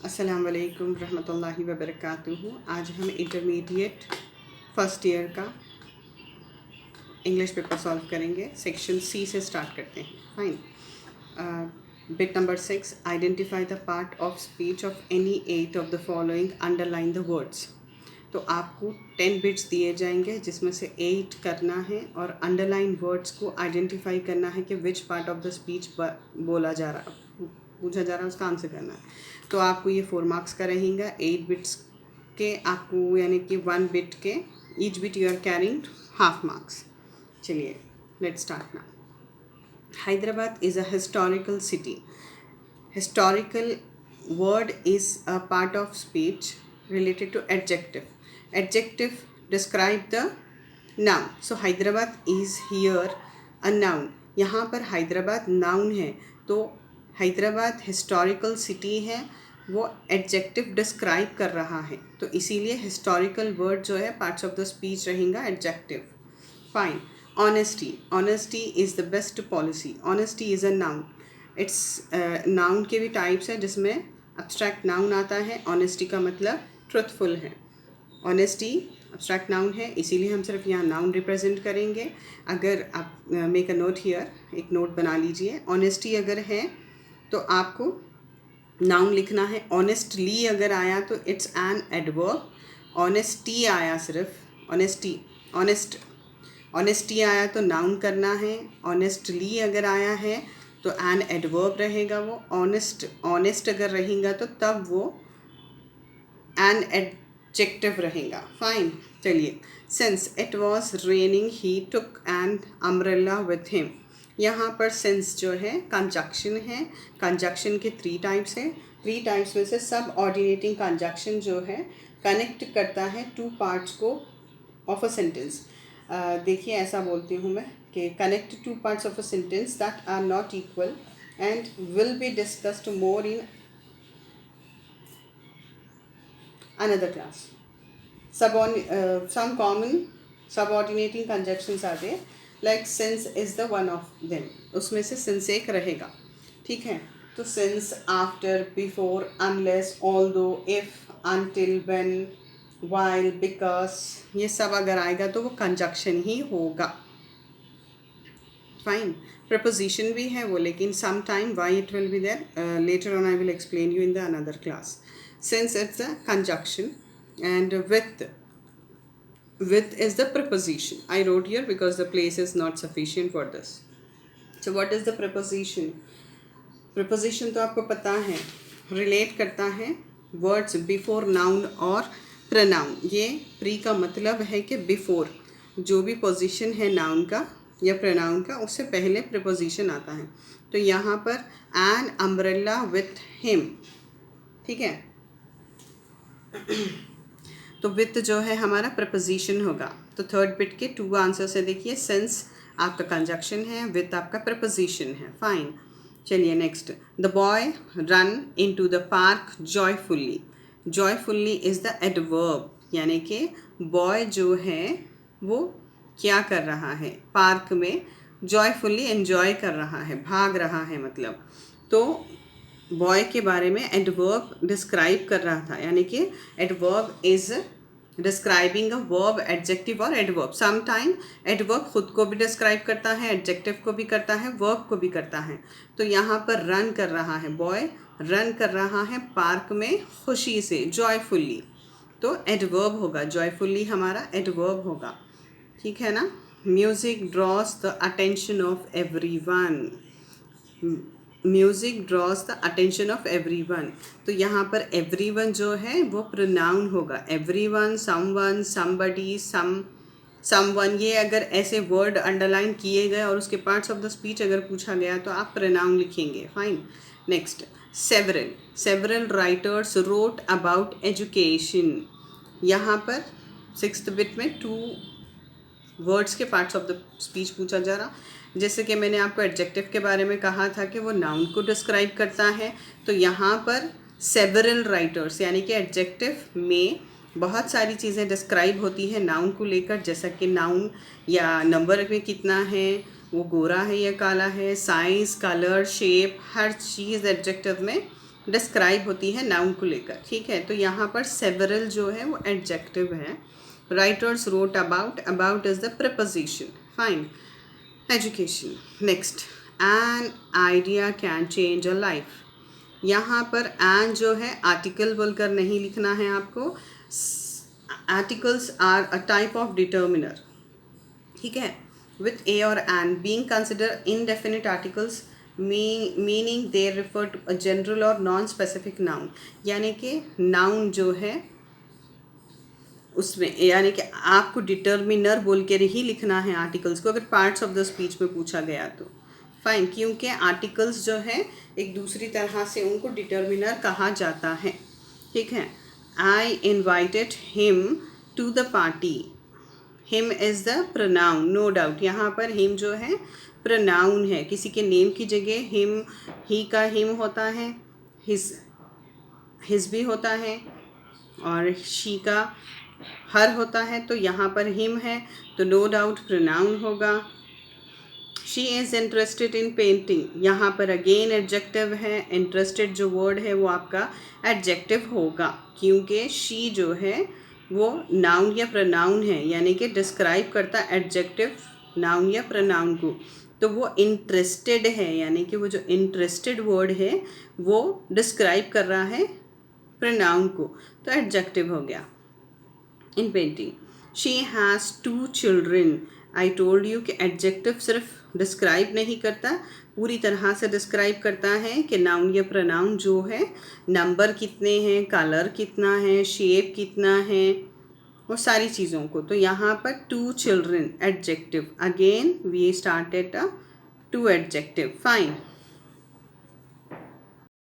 अस्सलाम वालेकुम रहमतुल्लाहि व बरकातुहू। आज हम इंटरमीडिएट फर्स्ट ईयर का इंग्लिश पेपर सॉल्व करेंगे। सेक्शन सी से स्टार्ट करते हैं। Fine. Bit number 6, identify the part of speech of any 8 of the following, underline the words. तो आपको 10 बिट्स दिए जाएंगे जिसमें से 8 करना है और अंडरलाइन वर्ड्स को आइडेंटिफाई करना है कि which part of the speech बोला जा रहा, पूछा जा रहा है, उसका आंसर करना है। तो आपको ये 4 मार्क्स का रहेगा। 8 बिट्स के आपको यानी कि 1 बिट के each bit you are carrying half marks. चलिए let's start now. Hyderabad is a historical city. Historical word is a part of speech related to adjective. Adjective describe the noun. So Hyderabad is here a noun. यहाँ पर Hyderabad noun है, तो Hyderabad historical city है, वो adjective describe कर रहा है, तो इसीलिए हिस्टोरिकल वर्ड जो है पार्ट्स ऑफ द स्पीच रहेगा adjective. Fine. Honesty, honesty is the best policy. Honesty is a noun. It's noun के भी टाइप्स हैं जिसमें अब्स्ट्रैक्ट नाउन आता है। ऑनेस्टी का मतलब ट्रुथफुल है। ऑनेस्टी अब्स्ट्रैक्ट नाउन है, इसीलिए हम सिर्फ यहाँ नाउन रिप्रेजेंट करेंगे। अगर आप मेक अ नोट हियर, एक नोट बना लीजिए। ऑनेस्टी अगर है तो आपको नाउन लिखना है। ऑनेस्टली अगर आया तो इट्स एन एडवर्ब। ऑनेस्टी आया सिर्फ, ऑनेस्टी, ऑनेस्ट, ऑनेस्टी आया तो नाउन करना है। ऑनेस्टली अगर आया है तो एन एडवर्ब रहेगा वो। ऑनेस्ट, ऑनेस्ट अगर रहेगा तो तब वो एन एडजेक्टिव रहेगा। फाइन। चलिए, since it was raining he took an umbrella with him. यहाँ पर सिंस जो है कंजक्शन है। कंजक्शन के 3 टाइप्स हैं। 3 टाइप्स में से सब ऑर्डिनेटिंग कंजक्शन जो है कनेक्ट करता है 2 पार्ट्स को ऑफ अ सेंटेंस। देखिए ऐसा बोलती हूँ मैं कि connect 2 parts of a sentence that are not equal and will be discussed more in another class. Some common subordinating conjunctions are there, like since is the one of them. उसमें से since एक रहेगा, ठीक है। तो since, after, before, unless, although, if, until, when, while, because, ये सब अगर आएगा तो वो conjunction ही होगा। फाइन। प्रपोजिशन भी है वो, लेकिन some time why it will be there later on I will explain you in the another class. Since it's a conjunction and with is the preposition. I wrote here because the place is not sufficient for this. So what is the preposition? Preposition तो आपको पता है, relate करता है words before noun और pronoun। ये pre का मतलब है कि before जो भी position है noun का या pronoun का, उससे पहले preposition आता है। तो यहाँ पर an umbrella with him, ठीक है। तो विथ जो है हमारा प्रपोजिशन होगा। तो थर्ड बिट के 2 आंसर से देखिए, सिंस आपका कंजक्शन है, विथ आपका प्रपोजिशन है। फाइन। चलिए next. The boy run into the park joyfully. Joyfully is the adverb, यानी कि बॉय जो है वो क्या कर रहा है, पार्क में जॉयफुली एंजॉय कर रहा है, भाग रहा है मतलब। तो बॉय के बारे में एडवर्ब डिस्क्राइब कर रहा था, यानी कि adverb is describing a verb, adjective और एडवर्ब। सम टाइम एडवर्ब खुद को भी डिस्क्राइब करता है, एडजेक्टिव को भी करता है, वर्ब को भी करता है। तो यहाँ पर रन कर रहा है, बॉय रन कर रहा है पार्क में खुशी से, जॉयफुली। तो एडवर्ब होगा, जॉयफुली हमारा एडवर्ब होगा, ठीक है ना। Music drawers the attention of everyone. Music drawers the attention of everyone. तो यहाँ पर एवरीवन जो है वो प्रोनाउन होगा। एवरीवन, समवन, समबडी, समवन, ये अगर ऐसे वर्ड अंडरलाइन किए गए और उसके पार्ट्स ऑफ द स्पीच अगर पूछा गया तो आप प्रोनाउन लिखेंगे। Fine. Next, several. Several writers wrote about education. यहाँ पर 6th बिट में 2 वर्ड्स के पार्ट्स ऑफ द स्पीच पूछा जा रहा। जैसे कि मैंने आपको एडजेक्टिव के बारे में कहा था कि वो नाउन को डिस्क्राइब करता है, तो यहाँ पर सेवरल राइटर्स यानी कि एडजेक्टिव में बहुत सारी चीज़ें डिस्क्राइब होती हैं नाउन को लेकर, जैसा कि नाउन या नंबर में कितना है, वो गोरा है या काला है, साइज़, कलर, शेप, हर चीज़ एडजेक्टिव में डिस्क्राइब होती है नाउन को लेकर, ठीक है। तो यहाँ पर सेवरल जो है वो एडजेक्टिव है। Writers wrote about, about is the preposition, fine. Education, next, an idea can change a life. यहाँ पर एन जो है आर्टिकल बोलकर नहीं लिखना है आपको। Articles are a type of determiner, ठीक है, विथ ए और an being consider indefinite articles meaning they refer to a general और नॉन स्पेसिफिक नाउन। यानी कि नाउन जो है उसमें, यानी कि आपको डिटर्मिनर बोल के ही लिखना है आर्टिकल्स को, अगर पार्ट्स ऑफ द स्पीच में पूछा गया तो फाइन, क्योंकि आर्टिकल्स जो है एक दूसरी तरह से उनको डिटर्मिनर कहा जाता है, ठीक है। I invited him to the party, him is the pronoun, no doubt. यहाँ पर हिम जो है प्रोनाउन है, किसी के नेम की जगह हिम, ही का हिम होता है, हिज भी होता है, और शी का हर होता है। तो यहाँ पर हिम है तो नो डाउट प्रोनाउन होगा। She is interested in painting, यहाँ पर अगेन एडजेक्टिव है। इंटरेस्टेड जो वर्ड है वो आपका एडजेक्टिव होगा, क्योंकि शी जो है वो नाउन या प्रोनाउन है, यानी कि डिस्क्राइब करता एडजेक्टिव नाउन या प्रोनाउन को। तो वो इंटरेस्टेड है, यानी कि वो जो इंटरेस्टेड वर्ड है वो डिस्क्राइब कर रहा है प्रोनाउन को, तो एडजेक्टिव हो गया। इन painting, she has 2 children. I told you कि एडजेक्टिव सिर्फ डिस्क्राइब नहीं करता, पूरी तरह से डिस्क्राइब करता है कि नाउन या प्रोनाउन जो है, नंबर कितने हैं, कलर कितना है, शेप कितना है, वो सारी चीज़ों को। तो यहाँ पर 2 children adjective, again we started 2 adjective, fine.